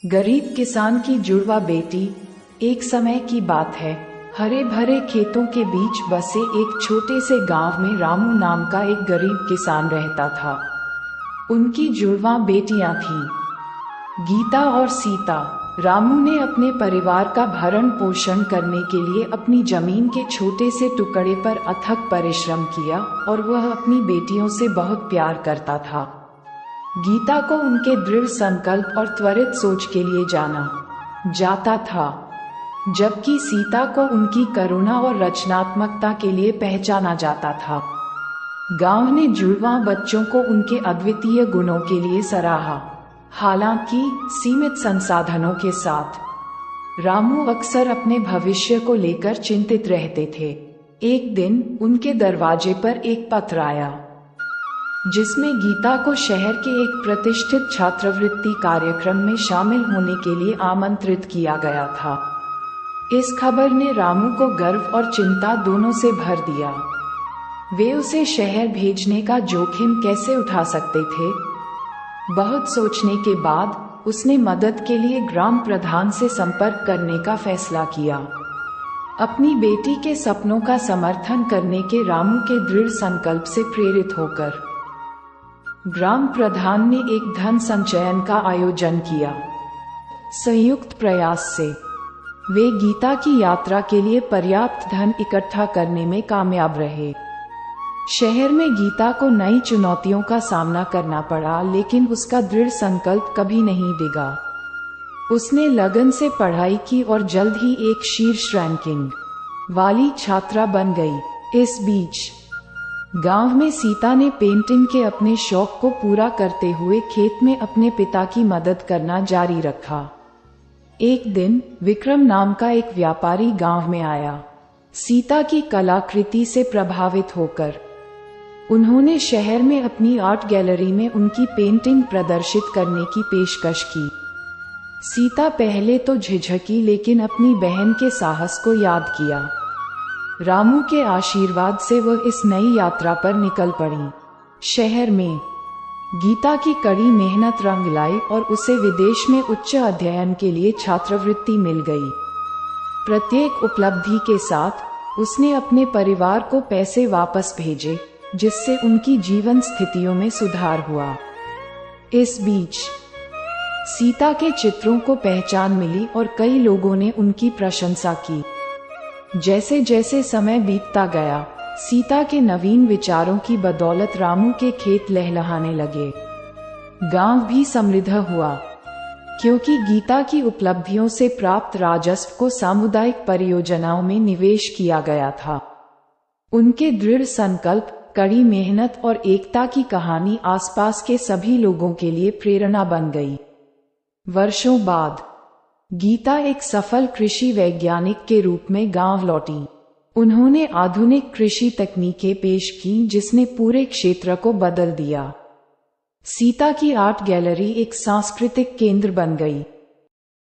गरीब किसान की जुड़वा बेटी। एक समय की बात है, हरे भरे खेतों के बीच बसे एक छोटे से गांव में रामू नाम का एक गरीब किसान रहता था। उनकी जुड़वा बेटियां थीं, गीता और सीता। रामू ने अपने परिवार का भरण पोषण करने के लिए अपनी जमीन के छोटे से टुकड़े पर अथक परिश्रम किया और वह अपनी बेटियों से बहुत प्यार करता था। गीता को उनके दृढ़ संकल्प और त्वरित सोच के लिए जाना जाता था, जबकि सीता को उनकी करुणा और रचनात्मकता के लिए पहचाना जाता था। गांव ने जुड़वा बच्चों को उनके अद्वितीय गुणों के लिए सराहा। हालांकि सीमित संसाधनों के साथ रामू अक्सर अपने भविष्य को लेकर चिंतित रहते थे। एक दिन उनके दरवाजे पर एक पत्र आया, जिसमें गीता को शहर के एक प्रतिष्ठित छात्रवृत्ति कार्यक्रम में शामिल होने के लिए आमंत्रित किया गया था। इस खबर ने रामू को गर्व और चिंता दोनों से भर दिया। वे उसे शहर भेजने का जोखिम कैसे उठा सकते थे? बहुत सोचने के बाद उसने मदद के लिए ग्राम प्रधान से संपर्क करने का फैसला किया। अपनी बेटी के सपनों का समर्थन करने के रामू के दृढ़ संकल्प से प्रेरित होकर ग्राम प्रधान ने एक धन संचयन का आयोजन किया। संयुक्त प्रयास से वे गीता की यात्रा के लिए पर्याप्त धन इकट्ठा करने में कामयाब रहे। शहर में गीता को नई चुनौतियों का सामना करना पड़ा, लेकिन उसका दृढ़ संकल्प कभी नहीं डिगा। उसने लगन से पढ़ाई की और जल्द ही एक शीर्ष रैंकिंग वाली छात्रा बन गई। इस बीच गांव में सीता ने पेंटिंग के अपने शौक को पूरा करते हुए खेत में अपने पिता की मदद करना जारी रखा। एक दिन विक्रम नाम का एक व्यापारी गांव में आया। सीता की कलाकृति से प्रभावित होकर उन्होंने शहर में अपनी आर्ट गैलरी में उनकी पेंटिंग प्रदर्शित करने की पेशकश की। सीता पहले तो झिझकी, लेकिन अपनी बहन के साहस को याद किया। रामू के आशीर्वाद से वह इस नई यात्रा पर निकल पड़ी। शहर में गीता की कड़ी मेहनत रंग लाई और उसे विदेश में उच्च अध्ययन के लिए छात्रवृत्ति मिल गई। प्रत्येक उपलब्धि के साथ उसने अपने परिवार को पैसे वापस भेजे, जिससे उनकी जीवन स्थितियों में सुधार हुआ। इस बीच सीता के चित्रों को पहचान मिली और कई लोगों ने उनकी प्रशंसा की। जैसे जैसे समय बीतता गया, सीता के नवीन विचारों की बदौलत रामू के खेत लहलहाने लगे। गांव भी समृद्ध हुआ, क्योंकि गीता की उपलब्धियों से प्राप्त राजस्व को सामुदायिक परियोजनाओं में निवेश किया गया था। उनके दृढ़ संकल्प, कड़ी मेहनत और एकता की कहानी आसपास के सभी लोगों के लिए प्रेरणा बन गई। वर्षों बाद गीता एक सफल कृषि वैज्ञानिक के रूप में गांव लौटी। उन्होंने आधुनिक कृषि तकनीकें पेश की, जिसने पूरे क्षेत्र को बदल दिया। सीता की आर्ट गैलरी एक सांस्कृतिक केंद्र बन गई,